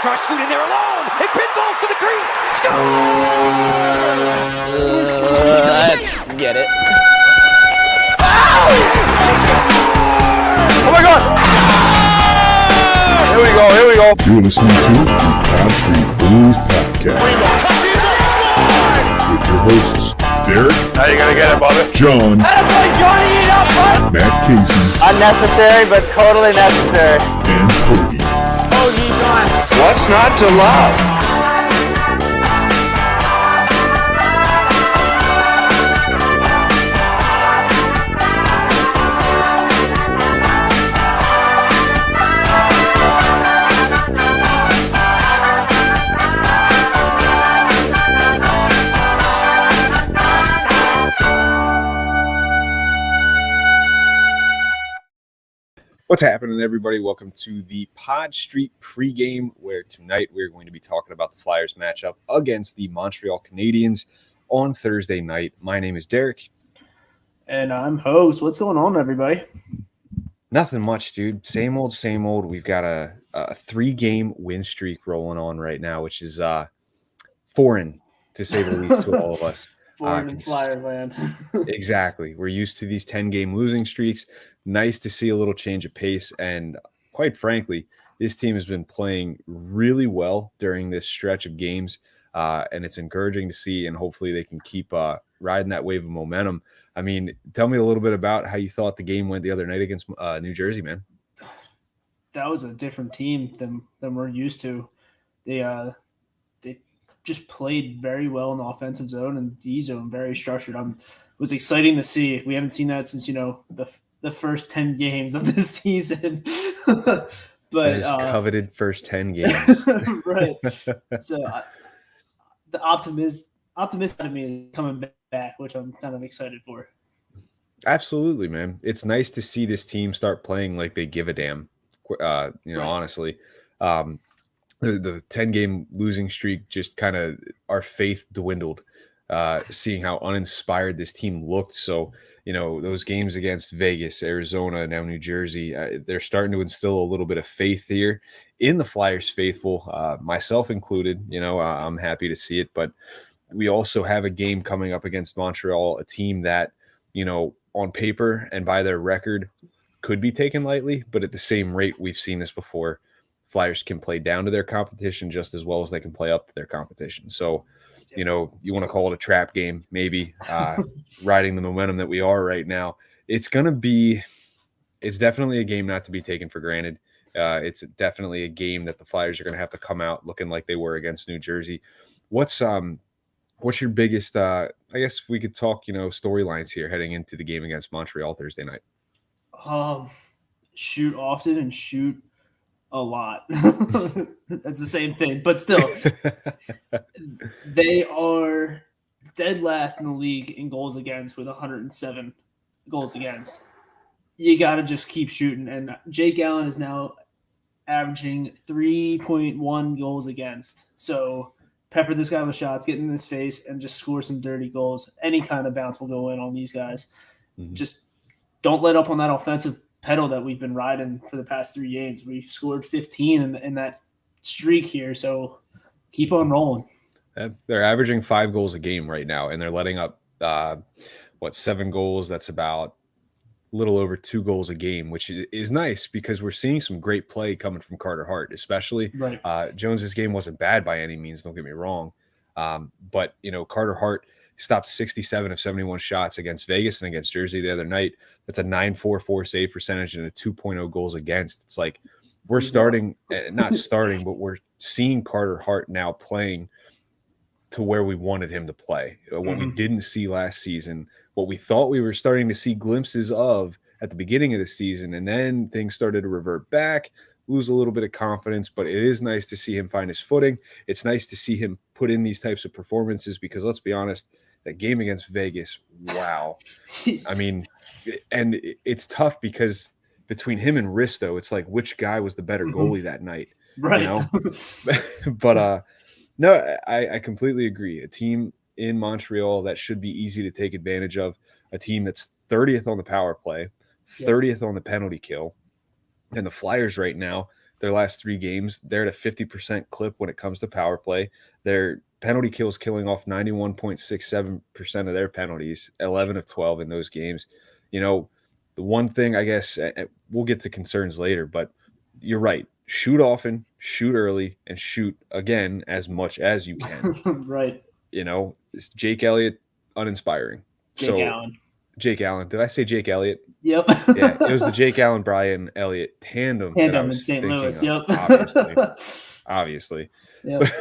Cross scoot in there alone. It pinballs to the crease. Score! Let's get it. Oh my God! Here we go. You're listening to the Pod Street Blues Podcast with your hosts, Derek. How you gonna get it, Bobby? John. Matt Casey. Unnecessary, but totally necessary. And Hoagie. What's not to love? What's happening, everybody? Welcome to the Pod Street Pregame, where tonight we're going to be talking about the Flyers matchup against the Montreal Canadiens on Thursday night. My name is Derek. And I'm Hoags. What's going on, everybody? Nothing much, dude. Same old, same old. We've got a 3-game win streak rolling on right now, which is foreign, to say the least, to all of us. Foreign in Flyer land. Exactly. We're used to these 10-game losing streaks. Nice to see a little change of pace. And quite frankly, this team has been playing really well during this stretch of games. And it's encouraging to see, and hopefully they can keep riding that wave of momentum. I mean, tell me a little bit about how you thought the game went the other night against New Jersey, man. That was a different team than we're used to. They just played very well in the offensive zone and D zone, very structured. It was exciting to see. We haven't seen that since, the first 10 games of this season. But those coveted first 10 games. Right. So the optimist out of me is coming back, which I'm kind of excited for. Absolutely, man. It's nice to see this team start playing like they give a damn. Right. Honestly. The 10-game losing streak just kind of our faith dwindled, seeing how uninspired this team looked. So, those games against Vegas, Arizona, now New Jersey, they're starting to instill a little bit of faith here in the Flyers faithful, myself included. I'm happy to see it. But we also have a game coming up against Montreal, a team that, on paper and by their record could be taken lightly. But at the same rate, we've seen this before. Flyers can play down to their competition just as well as they can play up to their competition. So, you want to call it a trap game, maybe, riding the momentum that we are right now. It's definitely a game not to be taken for granted. It's definitely a game that the Flyers are going to have to come out looking like they were against New Jersey. What's your biggest, I guess we could talk, storylines here heading into the game against Montreal Thursday night? Shoot often and shoot a lot. That's the same thing, but still, they are dead last in the league in goals against with 107 goals against. You got to just keep shooting. And Jake Allen is now averaging 3.1 goals against. So pepper this guy with shots, get in his face, and just score some dirty goals. Any kind of bounce will go in on these guys. Mm-hmm. Just don't let up on that offensive pedal that we've been riding for the past 3 games. We've scored 15 in that streak here, so keep on rolling. They're averaging 5 goals a game right now, and they're letting up 7 goals. That's about a little over 2 goals a game, which is nice because we're seeing some great play coming from Carter Hart, especially. Right. Jones's game wasn't bad by any means, don't get me wrong, but Carter Hart stopped 67 of 71 shots against Vegas and against Jersey the other night. That's a 9.44 save percentage and a 2.0 goals against. It's like we're but we're seeing Carter Hart now playing to where we wanted him to play. What we didn't see last season, what we thought we were starting to see glimpses of at the beginning of the season, and then things started to revert back, lose a little bit of confidence, but it is nice to see him find his footing. It's nice to see him put in these types of performances because, let's be honest, that game against Vegas, wow. I mean, and it's tough because between him and Risto, it's like which guy was the better goalie that night, right? But no, I completely agree. A team in Montreal that should be easy to take advantage of, a team that's 30th on the power play, 30th on the penalty kill, and the Flyers right now, their last 3 games. They're at a 50% clip when it comes to power play. Their penalty kills killing off 91.67% of their penalties, 11 of 12 in those games. You know, the one thing, I guess, we'll get to concerns later, but you're right. Shoot often, shoot early, and shoot again as much as you can. Right. You know, it's Jake Elliott, uninspiring. Jake Allen. Did I say Jake Elliott? Yep. Yeah, it was the Jake Allen, Brian Elliott tandem in St. Louis. Of, Yep. Obviously. Yep.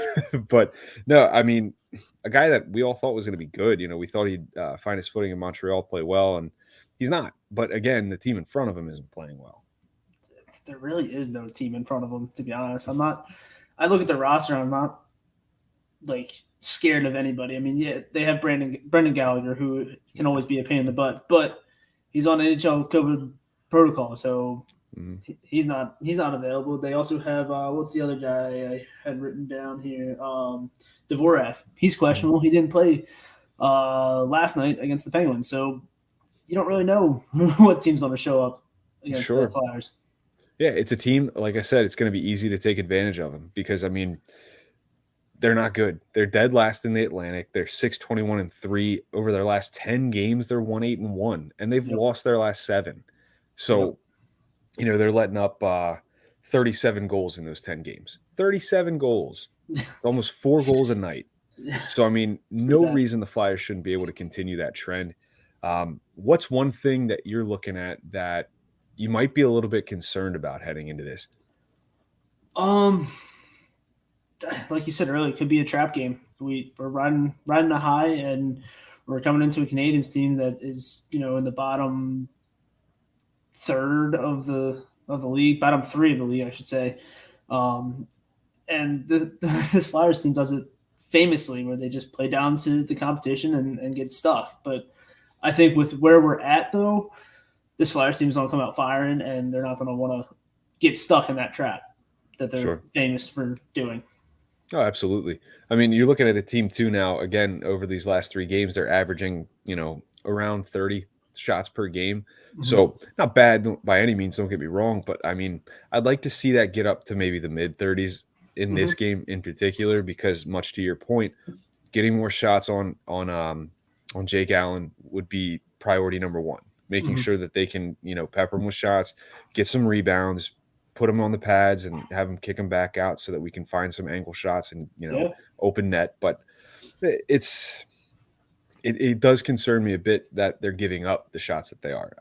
But no, I mean, a guy that we all thought was going to be good. You know, we thought he'd find his footing in Montreal, play well, and he's not. But again, the team in front of him isn't playing well. There really is no team in front of him, to be honest. I look at the roster, I'm not like scared of anybody. I mean, yeah, they have Brendan Gallagher, who can always be a pain in the butt, but he's on NHL COVID protocol, so he's not available. They also have what's the other guy I had written down here? Dvorak. He's questionable. He didn't play last night against the Penguins, so you don't really know what team's going to show up against the Flyers. Yeah, it's a team, like I said, it's going to be easy to take advantage of them because, I mean, they're not good. They're dead last in the Atlantic. They're 6-21-3 over their last 10 games. They're 1-8-1, and they've lost their last 7. So, you know, they're letting up 37 goals in those 10 games. 37 goals. It's almost 4 goals a night. So, I mean, no reason the Flyers shouldn't be able to continue that trend. What's one thing that you're looking at that you might be a little bit concerned about heading into this? Like you said earlier, it could be a trap game. We're riding a high, and we're coming into a Canadiens team that is, you know, in the bottom third of the league, bottom 3 of the league, I should say. And this Flyers team does it famously, where they just play down to the competition and get stuck. But I think with where we're at, though, this Flyers team is going to come out firing, and they're not going to want to get stuck in that trap that they're famous for doing. Oh, absolutely. I mean, you're looking at a team too now, again, over these last 3 games, they're averaging, you know, around 30 shots per game. So not bad by any means, don't get me wrong. But I mean, I'd like to see that get up to maybe the mid-30s in this game in particular, because much to your point, getting more shots on Jake Allen would be priority number 1. Making sure that they can, you know, pepper him with shots, get some rebounds, put him on the pads, and have him kick him back out so that we can find some angle shots and, you know, open net. But it does concern me a bit that they're giving up the shots that they are.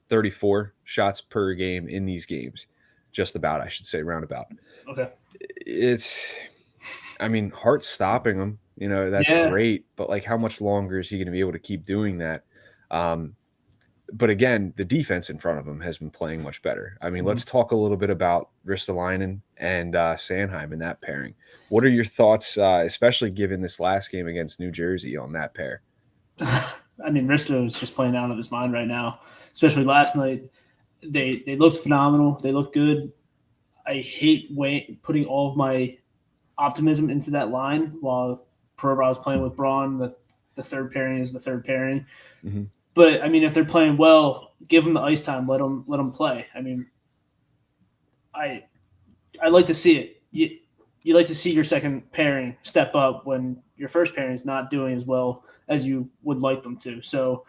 34 shots per game in these games, just about, I should say, roundabout. Okay. I mean, Hart's stopping them. You know, that's great. But, like, how much longer is he going to be able to keep doing that? But again, the defense in front of him has been playing much better. I mean, let's talk a little bit about Ristolainen and Sanheim in that pairing. What are your thoughts, especially given this last game against New Jersey, on that pair? I mean, Risto is just playing out of his mind right now, especially last night. They looked phenomenal. They looked good. I hate putting all of my optimism into that line while Perra was playing with Braun. The third pairing is the third pairing. But I mean, if they're playing well, give them the ice time. Let them play. I mean, I like to see it. You like to see your second pairing step up when your first pairing is not doing as well as you would like them to. So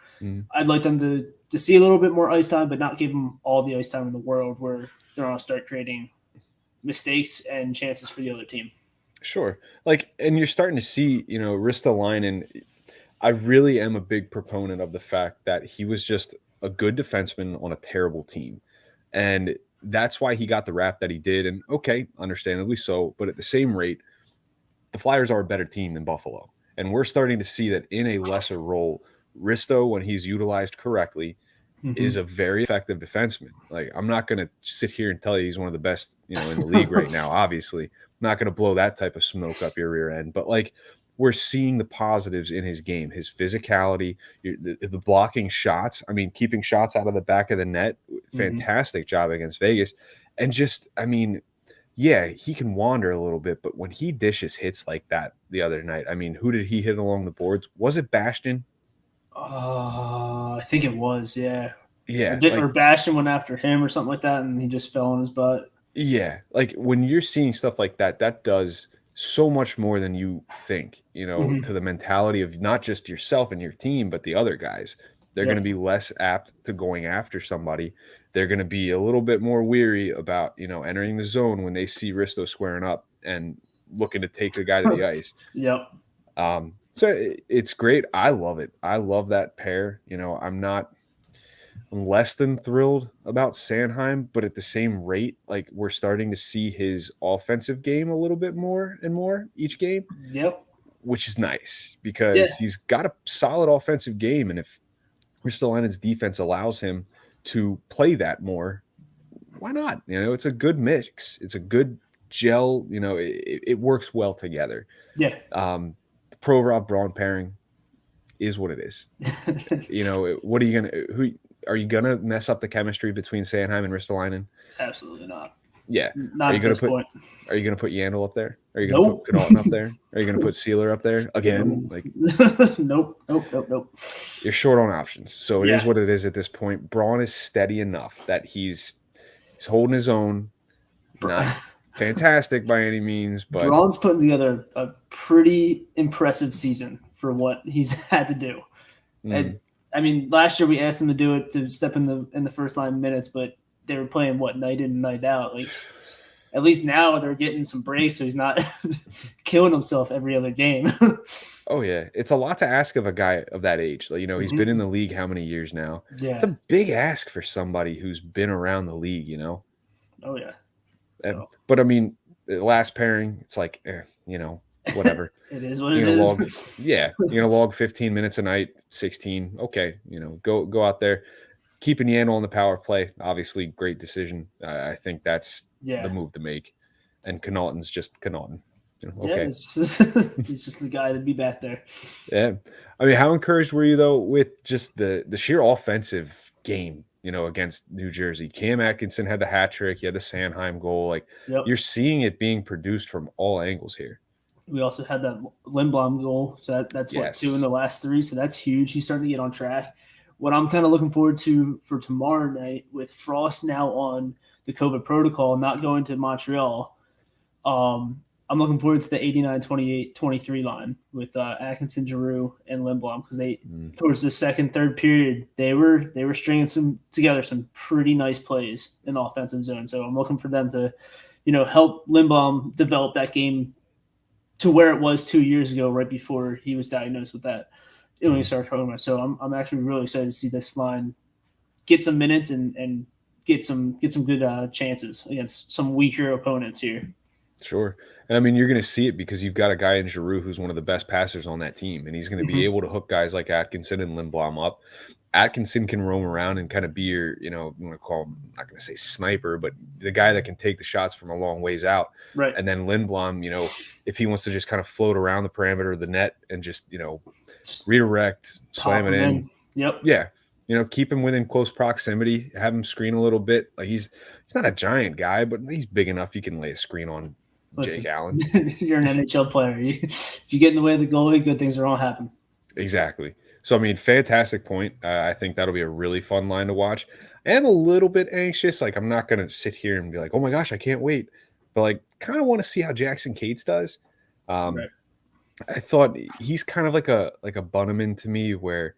I'd like them to see a little bit more ice time, but not give them all the ice time in the world, where they're going to start creating mistakes and chances for the other team. Sure. Like, and you're starting to see, you know, Ristolainen. I really am a big proponent of the fact that he was just a good defenseman on a terrible team. And that's why he got the rap that he did. And okay, understandably so. But at the same rate, the Flyers are a better team than Buffalo. And we're starting to see that in a lesser role, Risto, when he's utilized correctly, is a very effective defenseman. Like, I'm not going to sit here and tell you he's one of the best, you know, in the league right now, obviously. I'm not going to blow that type of smoke up your rear end. But, like, we're seeing the positives in his game, his physicality, the blocking shots. I mean, keeping shots out of the back of the net. Fantastic job against Vegas. And just, I mean, yeah, he can wander a little bit, but when he dishes hits like that the other night, I mean, who did he hit along the boards? Was it Bastion? I think it was, yeah. Yeah. Or Bastion went after him or something like that, and he just fell on his butt. Yeah, like when you're seeing stuff like that, that does so much more than you think, to the mentality of not just yourself and your team, but the other guys. They're going to be less apt to going after somebody. They're going to be a little bit more weary about, entering the zone when they see Risto squaring up and looking to take the guy to the ice. Yep. So it's great. I love it. I love that pair. I'm less than thrilled about Sanheim, but at the same rate, like we're starting to see his offensive game a little bit more and more each game. Yep. Which is nice because he's got a solid offensive game. And if Ristolainen's defense allows him to play that more, why not? It's a good mix. It's a good gel. It works well together. Yeah. The Provorov Braun pairing is what it is. What are you going to – who – are you going to mess up the chemistry between Sanheim and Ristolainen? Absolutely not. Yeah. Not at this point. Are you going to put Yandel up there? Are you going to put Connaughton up there? Are you going to put Sealer up there again? Nope. You're short on options. So it is what it is at this point. Braun is steady enough that he's holding his own. Not fantastic by any means, but Braun's putting together a pretty impressive season for what he's had to do. And I mean, last year we asked him to do it, to step in the first line minutes, but they were playing night in and night out. Like, at least now they're getting some breaks, so he's not killing himself every other game. Oh yeah, it's a lot to ask of a guy of that age. Like, he's been in the league how many years now? Yeah, it's a big ask for somebody who's been around the league. Oh yeah. But I mean, the last pairing, it's like, whatever. It is what it is. You're gonna log 15 minutes a night, 16. Okay, go out there. Keeping Yandel on the power play, obviously, great decision. I think that's the move to make. And Connaughton's just Connaughton. Okay, yeah, he's just the guy to be back there. Yeah, I mean, how encouraged were you though with just the sheer offensive game? Against New Jersey, Cam Atkinson had the hat trick. You had the Sanheim goal. Like, you're seeing it being produced from all angles here. We also had that Lindblom goal. So that's what, 2 in the last 3. So that's huge. He's starting to get on track. What I'm kind of looking forward to for tomorrow night, with Frost now on the COVID protocol, not going to Montreal, I'm looking forward to the 89-28-23 line with Atkinson, Giroux, and Lindblom, because they towards the second, third period they were stringing together some pretty nice plays in the offensive zone. So I'm looking for them to, help Lindblom develop that game to where it was 2 years ago, right before he was diagnosed with that Ewing sarcoma. So I'm actually really excited to see this line get some minutes and get some good chances against some weaker opponents here. Sure. And I mean, you're going to see it because you've got a guy in Giroux who's one of the best passers on that team, and he's going to be able to hook guys like Atkinson and Lindblom up. Atkinson can roam around and kind of be your, you want to call him, I'm not going to say sniper, but the guy that can take the shots from a long ways out. Right. And then Lindblom, if he wants to just kind of float around the perimeter of the net and just redirect, slam it in. Yep. Yeah. Keep him within close proximity, have him screen a little bit. Like, he's not a giant guy, but he's big enough you can lay a screen on Jake Allen. You're an NHL player. If you get in the way of the goalie, good things are going to happen. Exactly. So, I mean, fantastic point. I think that'll be a really fun line to watch. I am a little bit anxious. Like, I'm not going to sit here and be like, oh my gosh, I can't wait. But, like, kind of want to see how Jackson Cates does. Right. I thought he's kind of like a Bunneman to me, where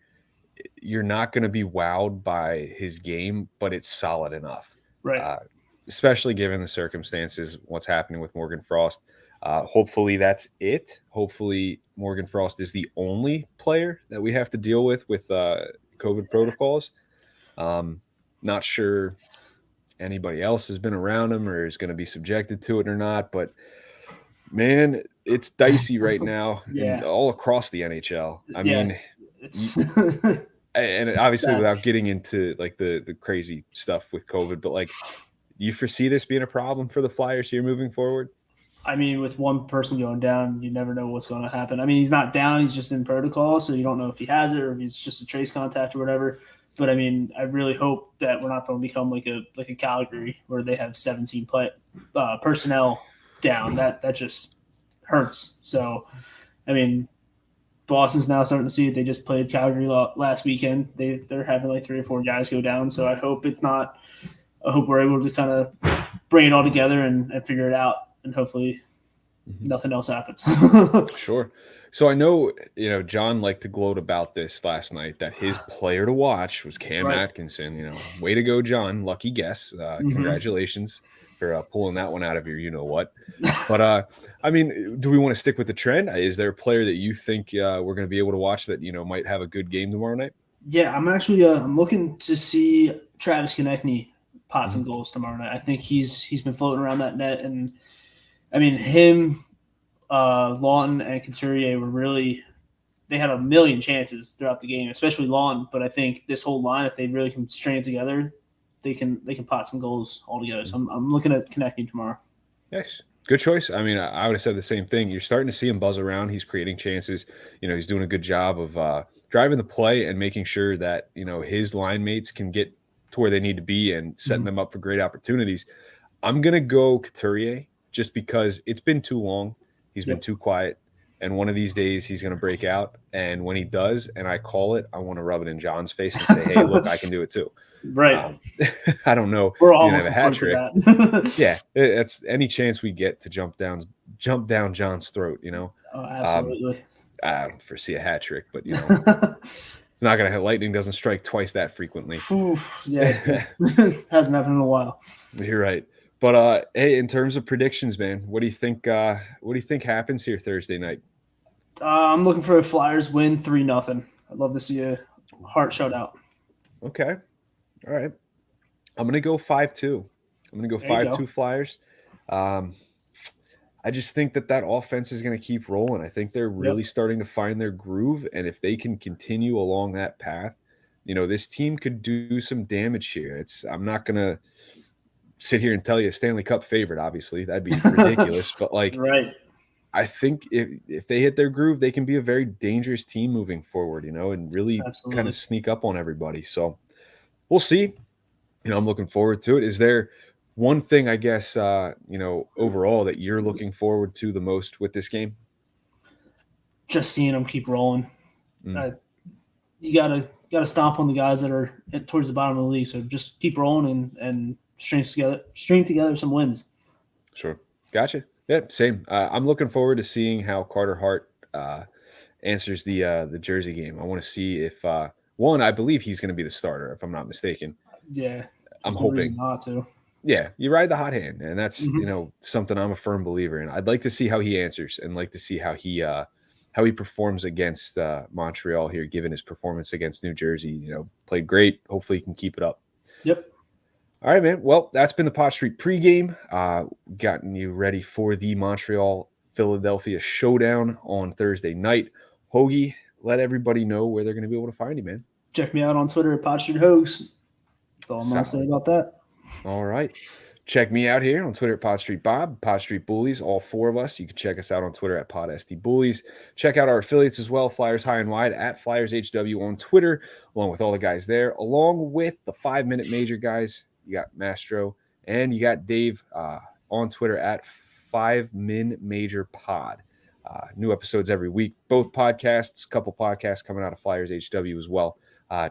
you're not going to be wowed by his game, but it's solid enough. Right. Especially given the circumstances, what's happening with Morgan Frost. Hopefully that's it. Hopefully Morgan Frost is the only player that we have to deal with COVID protocols. Not sure anybody else has been around him or is going to be subjected to it or not, but man, it's dicey right now all across the NHL. I mean, it's and obviously without getting into like the crazy stuff with COVID, but like, you foresee this being a problem for the Flyers here moving forward? I mean, with one person going down, you never know what's going to happen. I mean, he's not down; he's just in protocol, so you don't know if he has it or if it's just a trace contact or whatever. But I mean, I really hope that we're not going to become like a Calgary where they have 17 personnel down. That just hurts. So, I mean, Boston's now starting to see it. They just played Calgary last weekend. They're having like 3 or 4 guys go down. So I hope it's not I hope we're able to kind of bring it all together and figure it out, and hopefully nothing else happens. Sure. So I know, John liked to gloat about this last night, that his player to watch was Cam Right. Atkinson. Way to go, John. Lucky guess. Congratulations for pulling that one out of your you-know-what. But, do we want to stick with the trend? Is there a player that you think we're going to be able to watch that, might have a good game tomorrow night? Yeah, I'm actually I'm looking to see Travis Konechny pot some goals tomorrow night. I think he's been floating around that net, and him, Lawton, and Couturier they had a million chances throughout the game, especially Lawton. But I think this whole line, if they really can string it together, they can pot some goals all together. So I'm looking at Konechny tomorrow. Yes. Good choice. I would have said the same thing. You're starting to see him buzz around. He's creating chances. He's doing a good job of driving the play and making sure that, his line mates can get to where they need to be and setting them up for great opportunities. I'm going to go Couturier just because it's been too long. He's been too quiet. And one of these days he's going to break out. And when he does, and I call it, I want to rub it in John's face and say, hey, look, I can do it too. Right. I don't know. We're all going to have a hat trick. Yeah. It's any chance we get to jump down John's throat, Oh, absolutely. I don't foresee a hat trick, but it's not going to have lightning doesn't strike twice that frequently. Yeah. It hasn't happened in a while. You're right. But hey, in terms of predictions, man, what do you think happens here Thursday night? I'm looking for a Flyers win 3-0. I'd love to see a Hart shutout. Okay. All right. I'm going to go 5-2. I'm going to go 5-2 Flyers. I just think that offense is going to keep rolling. I think they're really starting to find their groove. And if they can continue along that path, this team could do some damage here. I'm not going to sit here and tell you a Stanley Cup favorite, obviously. That'd be ridiculous. But, right. I think if they hit their groove, they can be a very dangerous team moving forward, and really kind of sneak up on everybody. So we'll see. I'm looking forward to it. Is there one thing, I guess, overall that you're looking forward to the most with this game? Just seeing them keep rolling. You gotta stomp on the guys that are towards the bottom of the league. So just keep rolling and string together some wins. Sure. Gotcha. Yeah, same. I'm looking forward to seeing how Carter Hart answers the Jersey game. I want to see if one, I believe he's going to be the starter, if I'm not mistaken. Yeah, I'm hoping not to. Yeah, you ride the hot hand, and that's something I'm a firm believer in. I'd like to see how he answers, and like to see how he performs against Montreal here, given his performance against New Jersey. Played great. Hopefully, he can keep it up. Yep. All right, man. Well, that's been the Pod Street pregame. Gotten you ready for the Montreal-Philadelphia showdown on Thursday night. Hoagie, let everybody know where they're going to be able to find you, man. Check me out on Twitter at Pod Street Hoags. That's all I'm going to say about that. All right. Check me out here on Twitter at Pod Street Bob, Pod Street Bullies, all four of us. You can check us out on Twitter at Pod SD Bullies. Check out our affiliates as well, Flyers High and Wide at Flyers HW on Twitter, along with all the guys there, along with the 5-Minute Major guys. You got Mastro, and you got Dave on Twitter at 5-Min Major Pod. New episodes every week. Both podcasts, a couple podcasts coming out of Flyers HW as well.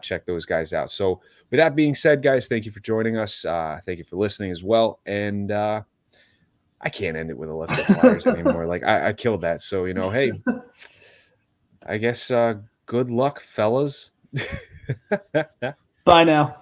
Check those guys out. So with that being said, guys, thank you for joining us. Thank you for listening as well. And I can't end it with a Let's Go Flyers anymore. Like I killed that. So, hey, I guess good luck, fellas. Bye now.